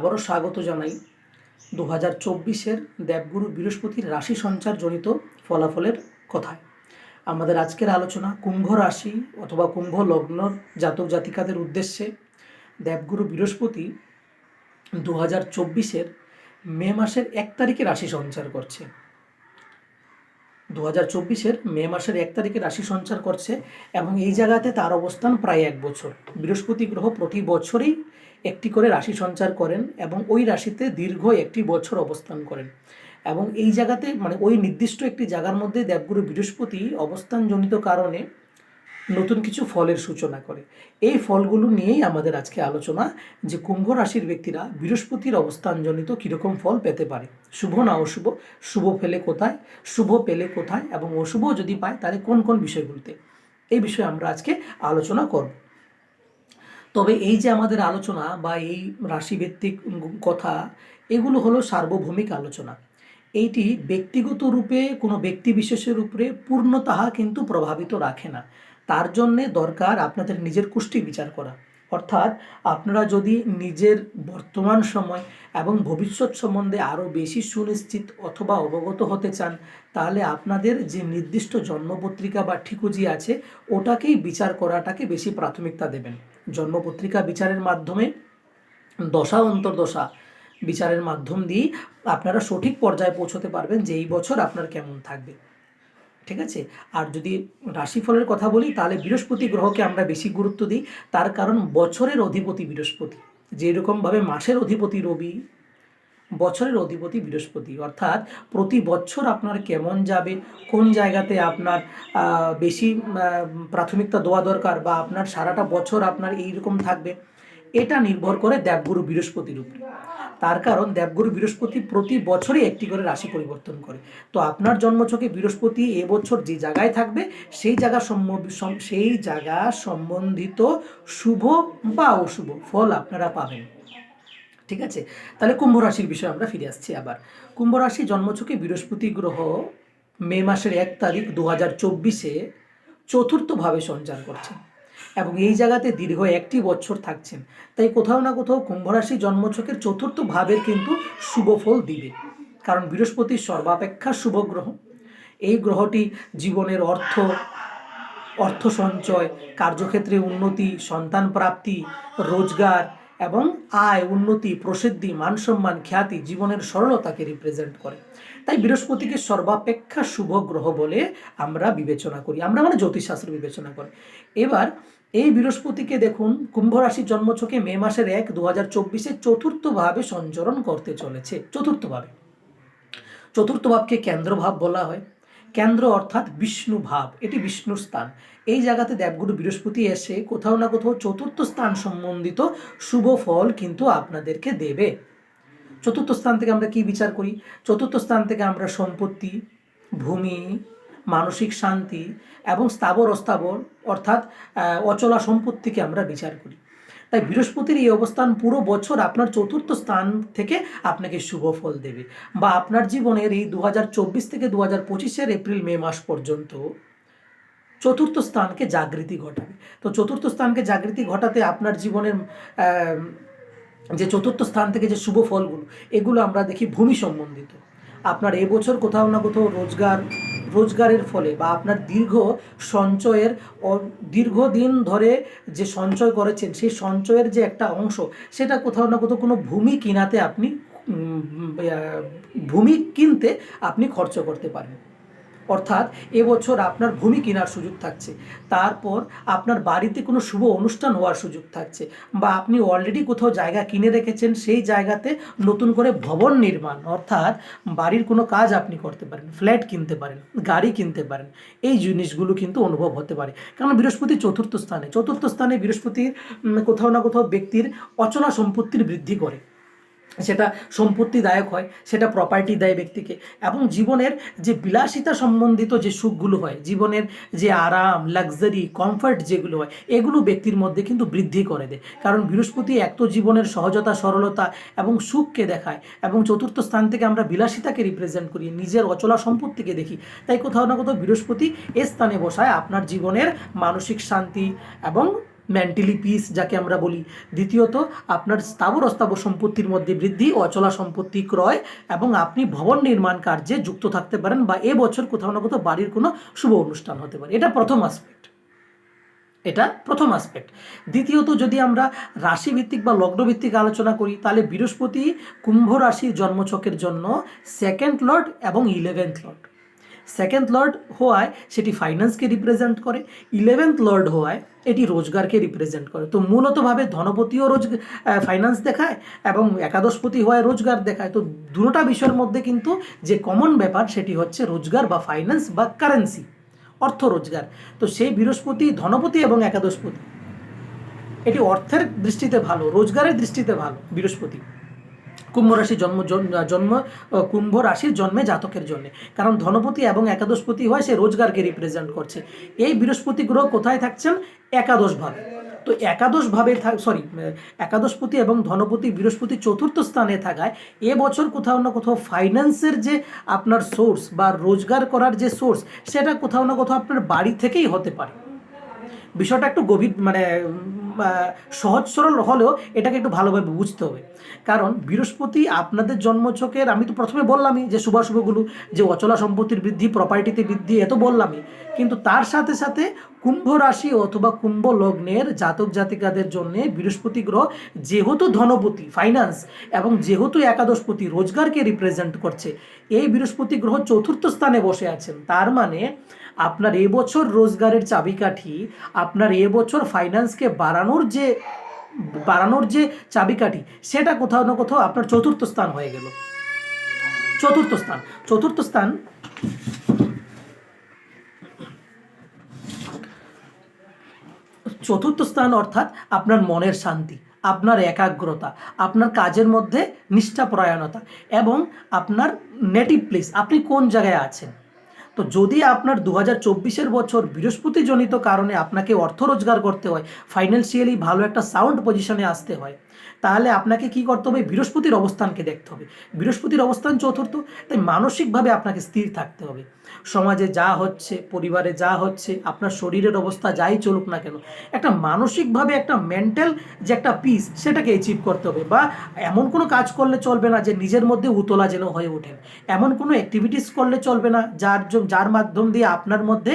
আবারও স্বাগত জানাই 2024-এর দেবগুরু বৃহস্পতির রাশি সঞ্চারজনিত ফলাফলের কথায়। আমাদের আজকের আলোচনা কুম্ভ রাশি অথবা কুম্ভ লগ্নর জাতক জাতিকাদের উদ্দেশ্যে। দেবগুরু বৃহস্পতি 2024-এর মে মাসের 1 তারিখে রাশি সঞ্চার করছে। 2024-এর মে মাসের 1 তারিখে রাশি সঞ্চার করছে এবং এই জায়গাতে তার অবস্থান প্রায় 1 বছর। বৃহস্পতি গ্রহ প্রতি বছরই একটি করে রাশি সঞ্চার করেন এবং ওই রাশিতে দীর্ঘ 1 বছর অবস্থান করেন এবং এই জায়গাতে ওই নির্দিষ্ট একটি জায়গার মধ্যে দেবগুরু বৃহস্পতি অবস্থানজনিত কারণে নতুন কিছু ফলের সূচনা করে। এই ফলগুলো নিয়েই আমাদের আজকে আলোচনা, যে কুম্ভ রাশির ব্যক্তিরা বৃহস্পতির অবস্থানজনিত কীরকম ফল পেতে পারে, শুভ না অশুভ, শুভ পেলে কোথায়, শুভ পেলে কোথায় এবং অশুভ যদি পায় তাহলে কোন কোন বিষয়গুলোতে, এই বিষয়ে আমরা আজকে আলোচনা করব। তবে এই যে আমাদের আলোচনা বা এই রাশিভিত্তিক কথা, এগুলো হলো সার্বভৌমিক আলোচনা। এইটি ব্যক্তিগত রূপে কোনো ব্যক্তি বিশেষের উপরে পূর্ণতঃ কিন্তু প্রভাবিত রাখে না। তার জন্যে দরকার আপনাদের নিজের কুষ্টি বিচার করা। অর্থাৎ আপনারা যদি নিজের বর্তমান সময় এবং ভবিষ্যৎ সম্বন্ধে আরও বেশি সুনিশ্চিত অথবা অবগত হতে চান, তাহলে আপনাদের যে নির্দিষ্ট জন্মপত্রিকা বা ঠিকুজি আছে ওটাকেই বিচার করাটাকে বেশি প্রাথমিকতা দেবেন। জন্মপত্রিকা বিচারের মাধ্যমে দশা অন্তর্দশা বিচারের মাধ্যম দিয়ে আপনারা সঠিক পর্যায়ে পৌঁছতে পারবেন যে এই বছর আপনার কেমন থাকবে। ঠিক আছে। আর যদি রাশিফলের কথা বলি তাহলে বৃহস্পতি গ্রহকে আমরা বেশি গুরুত্ব দিই, তার কারণ বছরের অধিপতি বৃহস্পতি। যেরকমভাবে মাসের অধিপতি রবি, বছরের অধিপতি বৃহস্পতি। অর্থাৎ প্রতি বছর আপনার কেমন যাবে, কোন জায়গাতে আপনার বেশি প্রাথমিকতা দেওয়া দরকার বা আপনার সারাটা বছর আপনার এইরকম থাকবে, এটা নির্ভর করে দেবগুরু বৃহস্পতির উপরে। তার কারণ দেবগুরু বৃহস্পতি প্রতি বছরই একটি করে রাশি পরিবর্তন করে। তো আপনার জন্মছকে বৃহস্পতি এবছর যে জায়গায় থাকবে সেই জায়গা সম্বন্ধিত শুভ বা অশুভ ফল আপনারা পাবেন। ঠিক আছে। তাহলে কুম্ভ রাশির বিষয়ে আমরা ফিরে আসছি আবার। কুম্ভ রাশি জন্মছকে বৃহস্পতি গ্রহ মে মাসের 1 তারিখ 2024-এ চতুর্থভাবে সঞ্চার করছেন এবং এই জায়গাতে দীর্ঘ 1 বছর থাকছেন। তাই কোথাও না কোথাও কুম্ভ রাশি জন্মছকের চতুর্থ ভাবের কিন্তু শুভ ফল দিবে, কারণ বৃহস্পতি সর্বাপেক্ষা শুভ গ্রহ। এই গ্রহটি জীবনের অর্থ সঞ্চয়, কার্যক্ষেত্রে উন্নতি, সন্তান প্রাপ্তি, রোজগার এবং আয়, উন্নতি, প্রসিদ্ধি, মান সম্মান, খ্যাতি, জীবনের সরলতাকে রিপ্রেজেন্ট করে। তাই বৃহস্পতিকে সর্বাপেক্ষা শুভ গ্রহ বলে আমরা বিবেচনা করি, আমরা জ্যোতিষশাস্ত্র বিবেচনা করি। এবার এই বৃহস্পতিকে দেখুন কুম্ভ রাশির জন্মছকে মে মাসের 1, 2024-এ চতুর্থভাবে সঞ্চরণ করতে চলেছে। চতুর্থ ভাবকে কেন্দ্র ভাব বলা হয়। কেন্দ্র অর্থাৎ বিষ্ণু ভাব, এটি বিষ্ণুর স্থান। এই জায়গাতে দেবগুরু বৃহস্পতি এসে কোথাও না কোথাও চতুর্থ স্থান সম্বন্ধিত শুভ ফল কিন্তু আপনাদেরকে দেবে। চতুর্থ স্থান থেকে আমরা কি বিচার করি? চতুর্থ স্থান থেকে আমরা সম্পত্তি, ভূমি, মানসিক শান্তি এবং স্থাবর অস্থাবর অর্থাৎ অচলা সম্পত্তিকে আমরা বিচার করি। তাই বৃহস্পতির এই অবস্থান পুরো বছর আপনার চতুর্থ স্থান থেকে আপনাকে শুভ ফল দেবে, বা আপনার জীবনের এই 2024 থেকে 2025-এর এপ্রিল মে মাস পর্যন্ত চতুর্থ স্থানকে জাগৃতি ঘটাবে। তো চতুর্থ স্থানকে জাগৃতি ঘটাতে আপনার জীবনের যে চতুর্থ স্থান থেকে যে শুভ ফলগুলো, এগুলো আমরা দেখি ভূমি সম্বন্ধিত। আপনার এবছর কোথাও না কোথাও রোজগারের ফলে বা আপনার দীর্ঘদিন ধরে যে সঞ্চয় করেছেন সেই সঞ্চয়ের যে একটা অংশ, সেটা কোথাও না কোথাও কোনো ভূমি কিনতে আপনি খরচ করতে পারেন। অর্থাৎ এবছর আপনার ভূমি কেনার সুযোগ থাকছে। তারপর আপনার বাড়িতে কোনো শুভ অনুষ্ঠান হওয়ার সুযোগ থাকছে, বা আপনি অলরেডি কোথাও জায়গা কিনে রেখেছেন, সেই জায়গাতে নতুন করে ভবন নির্মাণ অর্থাৎ বাড়ির কোনো কাজ আপনি করতে পারেন, ফ্ল্যাট কিনতে পারেন, গাড়ি কিনতে পারেন। এই জিনিসগুলো কিন্তু অনুভব হতে পারে, কারণ বৃহস্পতি চতুর্থ স্থানে বৃহস্পতির কোথাও না কোথাও ব্যক্তির অচলা সম্পত্তির বৃদ্ধি করে। সেটা সম্পত্তিদায়ক হয়, সেটা প্রপার্টি দেয় ব্যক্তিকে, এবং জীবনের যে বিলাসিতা সম্বন্ধিত যে সুখগুলো হয়, জীবনের যে আরাম, লাক্সারি, কমফর্ট যেগুলো হয়, এগুলো ব্যক্তির মধ্যে কিন্তু বৃদ্ধি করে দেয়। কারণ বৃহস্পতি এক তো জীবনের সহজতা, সরলতা এবং সুখকে দেখায়, এবং চতুর্থ স্থান থেকে আমরা বিলাসিতাকে রিপ্রেজেন্ট করি, নিজের অচলা সম্পত্তিকে দেখি। তাই কোথাও না কোথাও বৃহস্পতি এ স্থানে বসায় আপনার জীবনের মানসিক শান্তি এবং মেন্টালি পিস যাকে আমরা বলি। দ্বিতীয়ত আপনার স্থাবর অস্থাবর সম্পত্তির মধ্যে বৃদ্ধি, অচলা সম্পত্তি ক্রয়, এবং আপনি ভবন নির্মাণ কার্যে যুক্ত থাকতে পারেন বা এবছর কোথাও না কোথাও বাড়ির কোনো শুভ অনুষ্ঠান হতে পারে। এটা প্রথম আসপেক্ট, এটা প্রথম আসপেক্ট। দ্বিতীয়ত যদি আমরা রাশিভিত্তিক বা লগ্নভিত্তিক আলোচনা করি, তাহলে বৃহস্পতি কুম্ভ রাশির জন্মছকের জন্য সেকেন্ড লর্ড এবং 11th লর্ড। সেকেন্ড লর্ড হওয়ায় সেটি ফাইন্যান্সকে রিপ্রেজেন্ট করে, 11th লর্ড হওয়ায় এটি রোজগারকে রিপ্রেজেন্ট করে। তো মূলতভাবে ধনপতিও ফাইন্যান্স দেখায় এবং একাদশপতি হওয়ায় রোজগার দেখায়। তো দুটোটা বিষয়ের মধ্যে কিন্তু যে কমন ব্যাপার সেটি হচ্ছে রোজগার বা ফাইন্যান্স বা কারেন্সি, অর্থ রোজগার। তো সেই বৃহস্পতি ধনপতি এবং একাদশপতি, এটি অর্থের দৃষ্টিতে ভালো, রোজগারের দৃষ্টিতে ভালো বৃহস্পতি কুম্ভ রাশি জন্ম কুম্ভ রাশির জন্মে জাতকের জন্য, কারণ ধনপতি এবং একাদশপতি হয় সে রোজগারকে রিপ্রেজেন্ট করছে। এই বৃহস্পতি গ্রহ কোথায় থাকছেন? একাদশভাবে। তো একাদশভাবে একাদশপতি এবং ধনপতি বৃহস্পতি চতুর্থ স্থানে থাকায় এবছর কোথাও না কোথাও ফাইন্যান্সের যে আপনার সোর্স বা রোজগার করার যে সোর্স, সেটা কোথাও না কোথাও আপনার বাড়ি থেকেই হতে পারে। বিষয়টা একটু গভীর সহজ সরল হলেও এটাকে একটু ভালোভাবে বুঝতে হবে। কারণ বৃহস্পতি আপনাদের জন্মছকের, আমি তো প্রথমে বললামই যে শুভাশুভগুলো, যে অচলা সম্পত্তির বৃদ্ধি, প্রপার্টিতে বৃদ্ধি, এত বললামই, কিন্তু তার সাথে সাথে কুম্ভ রাশি অথবা কুম্ভ লগ্নের জাতক জাতিকাদের জন্য বৃহস্পতি গ্রহ যেহেতু ধনপতি ফাইন্যান্স এবং যেহেতু একাদশপতি রোজগারকে রিপ্রেজেন্ট করছে, এই বৃহস্পতি গ্রহ চতুর্থ স্থানে বসে আছেন। তার মানে আপনার এবছর রোজগারের চাবিকাঠি, আপনার এবছর ফাইন্যান্সকে বাড়ানোর যে চাবিকাঠি, সেটা কোথাও না কোথাও আপনার চতুর্থ স্থান হয়ে গেল। চতুর্থ স্থান অর্থাৎ আপনার মনের শান্তি, আপনার একাগ্রতা, আপনার কাজের মধ্যে নিষ্ঠাপরায়ণতা এবং আপনার নেটিভ প্লেস, আপনি কোন জায়গায় আছেন। তো যদি আপনার 2024 বছর বৃহস্পতিজনিত কারণে আপনাকে অর্থ রোজগার করতে হয়, ফাইন্যান্সিয়ালি ভালো একটা সাউন্ড পজিশনে আসতে হয়, তাহলে আপনাকে কি করতে হবে? বৃহস্পতির অবস্থানকে দেখতে হবে। বৃহস্পতির অবস্থান চতুর্থ, তাই মানসিকভাবে আপনাকে স্থির থাকতে হবে। সমাজে যা হচ্ছে, পরিবারে যা হচ্ছে, আপনার শরীরের অবস্থা যাই চলুক না কেন, একটা মানসিকভাবে একটা মেন্টাল যে একটা পিস, সেটাকে অ্যাচিভ করতে হবে। বা এমন কোনো কাজ করলে চলবে না যে নিজের মধ্যে উতলা যেন হয়ে ওঠেন, এমন কোনো অ্যাক্টিভিটিস করলে চলবে না যার মাধ্যম দিয়ে আপনার মধ্যে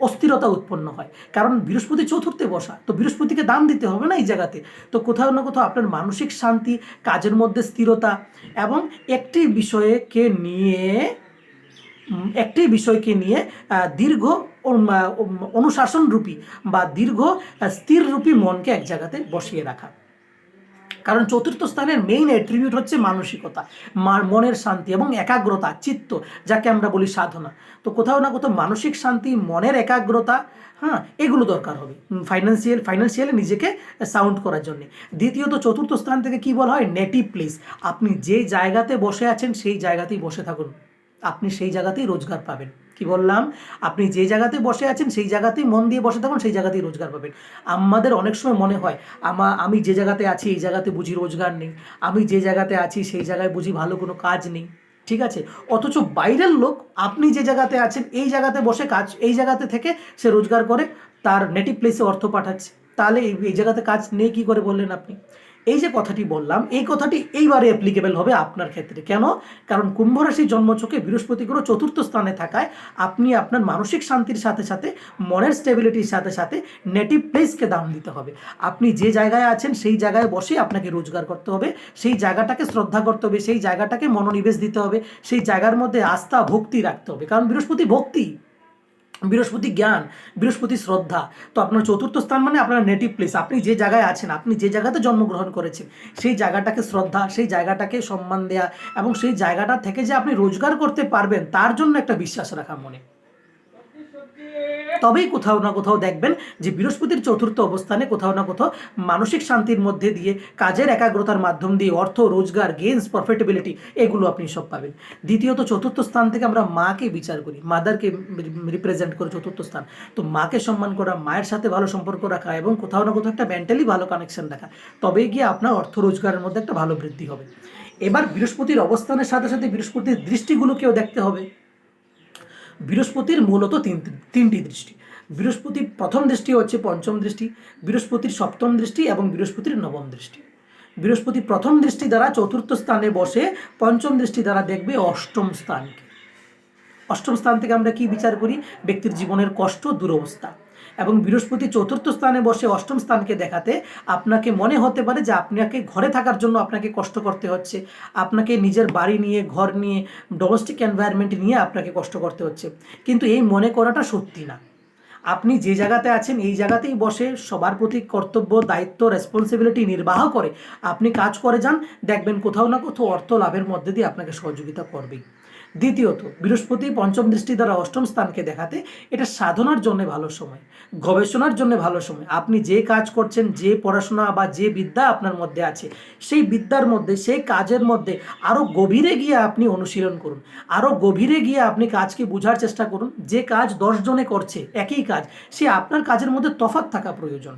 অস্থিরতা উৎপন্ন হয়। কারণ বৃহস্পতি চতুর্থে বসা, তো বৃহস্পতিকে দাম দিতে হবে না এই জায়গাতে। তো কোথাও না কোথাও আপনার মানসিক শান্তি, কাজের মধ্যে স্থিরতা এবং একটি বিষয়কে নিয়ে দীর্ঘ অনুশাসনরূপী বা দীর্ঘ স্থিররূপী মনকে এক জায়গাতে বসিয়ে রাখা। কারণ চতুর্থ স্থানের মেইন অ্যাট্রিবিউট হচ্ছে মানসিকতা, মনের শান্তি এবং একাগ্রতা, চিত্ত, যাকে আমরা বলি সাধনা। তো কোথাও না কোথাও মানসিক শান্তি, মনের একাগ্রতা, এগুলো দরকার হবে ফাইন্যান্সিয়ালি নিজেকে সাউন্ড করার জন্য। দ্বিতীয়ত চতুর্থ স্থান থেকে কি বলা হয়? Native place. আপনি যে জায়গাতে বসে আছেন সেই জায়গাতেই বসে থাকুন, আপনি সেই জায়গাতেই রোজগার পাবেন। কি বললাম? আপনি যে জায়গাতে বসে আছেন সেই জায়গাতেই মন দিয়ে বসে থাকুন, সেই জায়গাতেই রোজগার পাবেন। আমাদের অনেক সময় মনে হয় আমি যে জায়গাতে আছি এই জায়গাতে বুঝি রোজগার নেই, আমি যে জায়গাতে আছি সেই জায়গায় বুঝি ভালো কোনো কাজ নেই, ঠিক আছে? অথচ বাইরের লোক আপনি যে জায়গাতে আছেন এই জায়গাতে বসে এই জায়গাতে থেকে সে রোজগার করে তার নেটিভ প্লেসে অর্থ পাঠাচ্ছে। তাহলে এই জায়গাতে কাজ নেই কি করে বললেন আপনি? এই যে কথাটি বললাম, এই কথাটি এইবারে অ্যাপ্লিকেবল হবে আপনার ক্ষেত্রে। কেন? কারণ কুম্ভ রাশির জন্মছকে বৃহস্পতি গ্রহ চতুর্থ স্থানে থাকায় আপনি আপনার মানসিক শান্তির সাথে সাথে মনের স্টেবিলিটির সাথে সাথে নেটিভ প্লেসকে দাম দিতে হবে। আপনি যে জায়গায় আছেন সেই জায়গায় বসে আপনাকে রোজগার করতে হবে, সেই জায়গাটাকে শ্রদ্ধা করতে হবে, সেই জায়গাটাকে মনোনিবেশ দিতে হবে, সেই জায়গার মধ্যে আস্থা ভক্তি রাখতে হবে। কারণ বৃহস্পতি ভক্তি, বৃহস্পতি জ্ঞান, বৃহস্পতি শ্রদ্ধা। তো আপনার চতুর্থ স্থান মানে আপনার নেটিভ প্লেস, আপনি যে জায়গায় আছেন, আপনি যে জায়গাতে জন্মগ্রহণ করেছেন সেই জায়গাটাকে শ্রদ্ধা, সেই জায়গাটাকে সম্মান দেয়া এবং সেই জায়গাটা থেকে যে আপনি রোজগার করতে পারবেন তার জন্য একটা বিশ্বাস রাখা মনে। তবেই কোথাও না কোথাও দেখবেন যে বৃহস্পতির চতুর্থ অবস্থানে কোথাও না কোথাও মানসিক শান্তির মধ্যে দিয়ে, কাজের একাগ্রতার মাধ্যম দিয়ে অর্থ রোজগার, গেইনস, প্রফিটেবিলিটি, এগুলো আপনি সব পাবেন। দ্বিতীয়ত চতুর্থ স্থান থেকে আমরা মাকে বিচার করি, মাদারকে রিপ্রেজেন্ট করে চতুর্থ স্থান। তো মাকে সম্মান করা, মায়ের সাথে ভালো সম্পর্ক রাখা এবং কোথাও না কোথাও একটা মেন্টালি ভালো কানেকশন রাখা, তবেই গিয়ে আপনার অর্থ রোজগারের মধ্যে একটা ভালো বৃদ্ধি হবে। এবার বৃহস্পতির অবস্থানের সাথে সাথে বৃহস্পতির দৃষ্টিগুলোকেও দেখতে হবে। বৃহস্পতির মূলত তিনটি দৃষ্টি। বৃহস্পতির প্রথম দৃষ্টি হচ্ছে পঞ্চম দৃষ্টি, বৃহস্পতির সপ্তম দৃষ্টি এবং বৃহস্পতির নবম দৃষ্টি। বৃহস্পতি প্রথম দৃষ্টি দ্বারা চতুর্থ স্থানে বসে, পঞ্চম দৃষ্টি দ্বারা দেখবে অষ্টম স্থানকে। অষ্টম স্থান থেকে আমরা কি বিচার করি? ব্যক্তির জীবনের কষ্ট, দুরবস্থা। এবং বৃহস্পতি চতুর্থ স্থানে বসে অষ্টম স্থানকে দেখাতে আপনাকে মনে হতে পারে যে আপনাকে ঘরে থাকার জন্য আপনাকে কষ্ট করতে হচ্ছে, আপনাকে নিজের বাড়ি নিয়ে, ঘর নিয়ে, ডোমেস্টিক এনভায়রনমেন্ট নিয়ে আপনাকে কষ্ট করতে হচ্ছে। কিন্তু এই মনে করাটা সত্যি না। আপনি যে জায়গাতে আছেন এই জায়গাতেই বসে সবার প্রতি কর্তব্য, দায়িত্ব, রেসপন্সিবিলিটি নির্বাহ করে আপনি কাজ করে যান, দেখবেন কোথাও না কোথাও অর্থ লাভের মধ্যে দিয়ে আপনাকে সহযোগিতা করবেই। দ্বিতীয়ত, বৃহস্পতি পঞ্চম দৃষ্টি দ্বারা অষ্টম স্থানকে দেখাতে এটা সাধনার জন্য ভালো সময়, গবেষণার জন্য ভালো সময়। আপনি যে কাজ করছেন, যে পড়াশোনা বা যে বিদ্যা আপনার মধ্যে আছে, সেই বিদ্যার মধ্যে, সেই কাজের মধ্যে আরও গভীরে গিয়ে আপনি অনুশীলন করুন, আরও গভীরে গিয়ে আপনি কাজকে বোঝার চেষ্টা করুন। যে কাজ 10 জনে করছে একই কাজ, সে আপনার কাজের মধ্যে তফাৎ থাকা প্রয়োজন।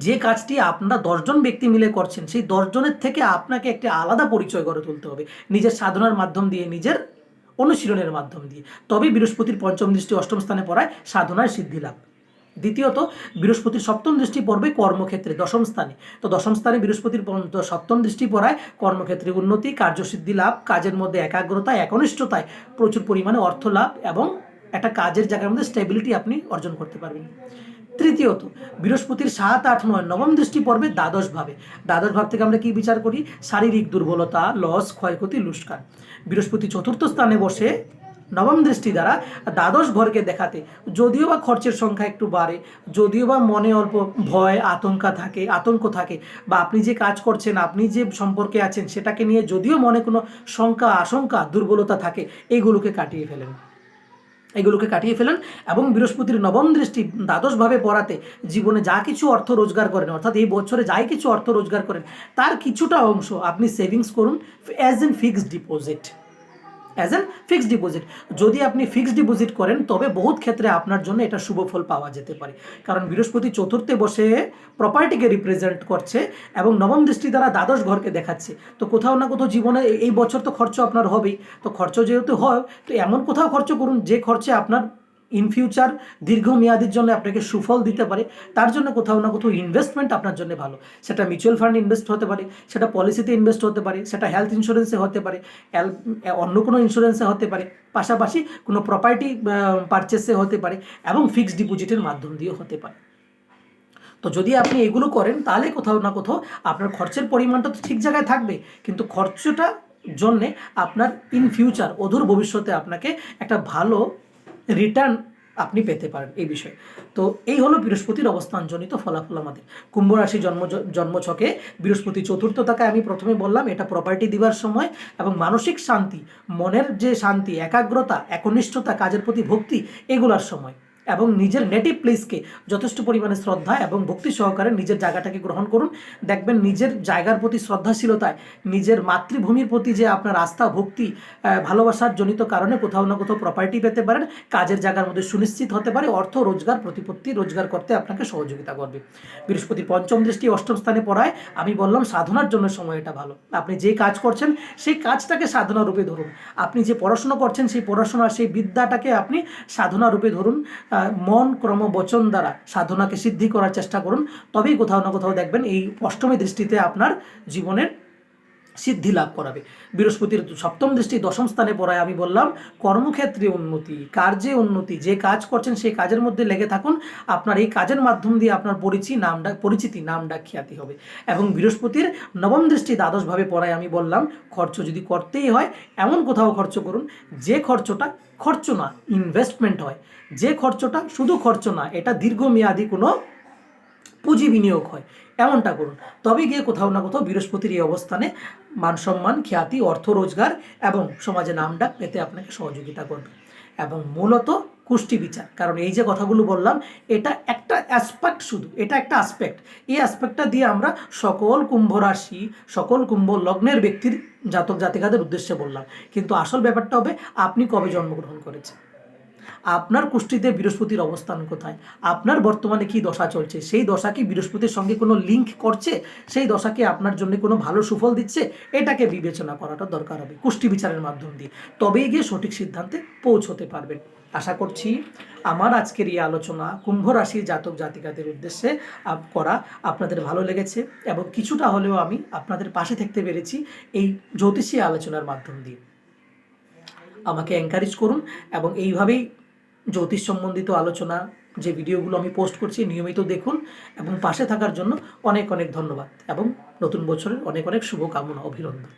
যে কাজটি আপনারা 10 জন ব্যক্তি মিলে করছেন, সেই 10 জনের থেকে আপনাকে একটি আলাদা পরিচয় গড়ে তুলতে হবে, নিজের সাধনার মাধ্যম দিয়ে, নিজের অনুশীলনের মাধ্যম দিয়ে। তবেই বৃহস্পতির পঞ্চম দৃষ্টি অষ্টম স্থানে পড়ায় সাধনায় সিদ্ধি লাভ। দ্বিতীয়ত, বৃহস্পতির সপ্তম দৃষ্টি পড়বে কর্মক্ষেত্রে, দশম স্থানে। তো দশম স্থানে বৃহস্পতির সপ্তম দৃষ্টি পড়ায় কর্মক্ষেত্রে উন্নতি, কার্যসিদ্ধি লাভ, কাজের মধ্যে একাগ্রতা, একনিষ্ঠতায় প্রচুর পরিমাণে অর্থ লাভ এবং একটা কাজের জায়গার মধ্যে স্টেবিলিটি আপনি অর্জন করতে পারবেন। তৃতীয়ত, বৃহস্পতির 7, 8, 9 নবম দৃষ্টি পড়বে দ্বাদশ ভাবে। দ্বাদশ ভাব থেকে আমরা কি বিচার করি? শারীরিক দুর্বলতা, লস, ক্ষয়ক্ষতি, লুটকান। বৃহস্পতি চতুর্থ স্থানে বসে নবম দৃষ্টি দ্বারা দ্বাদশ ঘরকে দেখাতে যদিও বা খরচের সংখ্যা একটু বাড়ে, যদিও বা মনে অল্প ভয়, আতঙ্ক থাকে, বা আপনি যে কাজ করছেন, আপনি যে সম্পর্কে আছেন সেটাকে নিয়ে যদিও মনে কোনো শঙ্কা, আশঙ্কা, দুর্বলতা থাকে, এগুলোকে কাটিয়ে ফেলেন এবং বৃহস্পতির নবম দৃষ্টি দ্বাদশভাবে পড়াতে জীবনে যা কিছু অর্থ রোজগার করেন, অর্থাৎ এই বছরে যাই কিছু অর্থ রোজগার করেন, তার কিছুটা অংশ আপনি সেভিংস করুন অ্যাজ এন ফিক্সড ডিপোজিট। যদি আপনি ফিক্সড ডিপোজিট করেন তবে বহুত ক্ষেত্রে আপনার জন্য এটা শুভ ফল পাওয়া যেতে পারে। কারণ বৃহস্পতি চতুর্থে বসে প্রপার্টিকে রিপ্রেজেন্ট করছে এবং নবম দৃষ্টি দ্বারা দ্বাদশ ঘরকে দেখাচ্ছে। তো কোথাও না কোথাও জীবনে এই বছর তো খরচ আপনার হবেই। তো খরচ যেহেতু হয়, তো এমন কোথাও খরচ করুন যে খরচে আপনার ইন ফিউচার দীর্ঘমেয়াদীর জন্য আপনাকে সুফল দিতে পারে। তার জন্য কোথাও না কোথাও ইনভেস্টমেন্ট আপনার জন্য ভালো। সেটা মিউচুয়াল ফান্ড ইনভেস্ট হতে পারে, সেটা পলিসিতে ইনভেস্ট হতে পারে, সেটা হেলথ ইন্স্যুরেন্সে হতে পারে, অন্য কোনো ইন্স্যুরেন্সে হতে পারে, পাশাপাশি কোনো প্রপার্টি পারচেসে হতে পারে এবং ফিক্সড ডিপোজিটের মাধ্যম দিয়েও হতে পারে। তো যদি আপনি এগুলো করেন তাহলে কোথাও না কোথাও আপনার খরচের পরিমাণটা তো ঠিক জায়গায় থাকবে, কিন্তু খরচটা জন্যে আপনার ইন ফিউচার অদূর ভবিষ্যতে আপনাকে একটা ভালো রিটার্ন আপনি পেতে পারেন এই বিষয়ে। তো এই হলো বৃহস্পতির অবস্থানজনিত ফলাফল আমাদের। কুম্ভ রাশি জন্মছকে বৃহস্পতি চতুর্থ থাকায় আমি প্রথমে বললাম এটা প্রপার্টি দিবার সময় এবং মানসিক শান্তি, মনের যে শান্তি, একাগ্রতা, একনিষ্ঠতা, কাজের প্রতি ভক্তি, এগুলার সময়। এবং নিজের নেটিভ প্লেসকে যথেষ্ট পরিমাণে শ্রদ্ধা এবং ভক্তি সহকারে নিজের জায়গাটাকে গ্রহণ করুন। দেখবেন নিজের জায়গার প্রতি শ্রদ্ধাশীলতায়, নিজের মাতৃভূমির প্রতি যে আপনার আস্থা, ভক্তি, ভালোবাসার জনিত কারণে কোথাও না কোথাও প্রপার্টি পেতে পারেন, কাজের জায়গার মধ্যে সুনিশ্চিত হতে পারে, অর্থ রোজগার, প্রতিপত্তি রোজগার করতে আপনাকে সহযোগিতা করবে। বৃহস্পতির পঞ্চম দৃষ্টি অষ্টম স্থানে পড়ায় আমি বললাম সাধনার জন্য সময় এটা ভালো। আপনি যে কাজ করছেন সেই কাজটাকে সাধনা রূপে ধরুন। আপনি যে পড়াশোনা করছেন সেই পড়াশোনা, সেই বিদ্যাটাকে আপনি সাধনা রূপে ধরুন। মন, ক্রম, বচন দ্বারা সাধনাকে সিদ্ধি করার চেষ্টা করুন। তবেই কোথাও না কোথাও দেখবেন এই অষ্টমী দৃষ্টিতে আপনার জীবনের সিদ্ধি লাভ করাবে। বৃহস্পতির সপ্তম দৃষ্টি দশম স্থানে পড়ায় আমি বললাম কর্মক্ষেত্রে উন্নতি, কার্যে উন্নতি। যে কাজ করছেন সেই কাজের মধ্যে লেগে থাকুন, আপনার এই কাজের মাধ্যম দিয়ে আপনার পরিচিতি, নাম ডাক, খ্যাতি হবে। এবং বৃহস্পতির নবম দৃষ্টি দ্বাদশভাবে পড়ায় আমি বললাম খরচ যদি করতেই হয় এমন কোথাও খরচ করুন যে খরচটা খরচ না, ইনভেস্টমেন্ট হয়, যে খরচটা শুধু খরচ না, এটা দীর্ঘমেয়াদী কোনো পুঁজি বিনিয়োগ হয়, এমনটা করুন। তবে গিয়ে কোথাও না কোথাও বৃহস্পতির এই অবস্থানে মান সম্মান, খ্যাতি, অর্থ রোজগার এবং সমাজে নামডাক পেতে আপনাকে সহযোগিতা করবে। এবং মূলত কুষ্টি বিচার, কারণ এই যে কথাগুলো বললাম এটা একটা অ্যাসপেক্ট, শুধু এটা একটা অ্যাসপেক্ট। এই অ্যাসপেক্টটা দিয়ে আমরা সকল কুম্ভ রাশি, সকল কুম্ভ লগ্নের ব্যক্তির জাতক জাতিকাদের উদ্দেশ্যে বললাম, কিন্তু আসল ব্যাপারটা হবে আপনি কবে জন্মগ্রহণ করেছেন, আপনার কুষ্টিতে বৃহস্পতির অবস্থান কোথায়, আপনার বর্তমানে কি দশা চলছে, সেই দশা কি বৃহস্পতির সঙ্গে কোনো লিঙ্ক করছে, সেই দশা কি আপনার জন্য কোনো ভালো সুফল দিচ্ছে, এটাকে বিবেচনা করাটা দরকার হবে কুষ্টি বিচারের মাধ্যম দিয়ে। তবেই গিয়ে সঠিক সিদ্ধান্তে পৌঁছতে পারবেন। আশা করছি আমার আজকের এই আলোচনা কুম্ভ রাশির জাতক জাতিকাদের উদ্দেশ্যে করা আপনাদের ভালো লেগেছে এবং কিছুটা হলেও আমি আপনাদের পাশে থাকতে পেরেছি এই জ্যোতিষী আলোচনার মাধ্যম দিয়ে। আমাকে এনকারেজ করুন এবং এইভাবেই জ্যোতিষ সম্বন্ধিত আলোচনা যে ভিডিওগুলো আমি পোস্ট করছি নিয়মিত দেখুন এবং পাশে থাকার জন্য অনেক অনেক ধন্যবাদ এবং নতুন বছরের অনেক অনেক শুভকামনা, অভিনন্দন।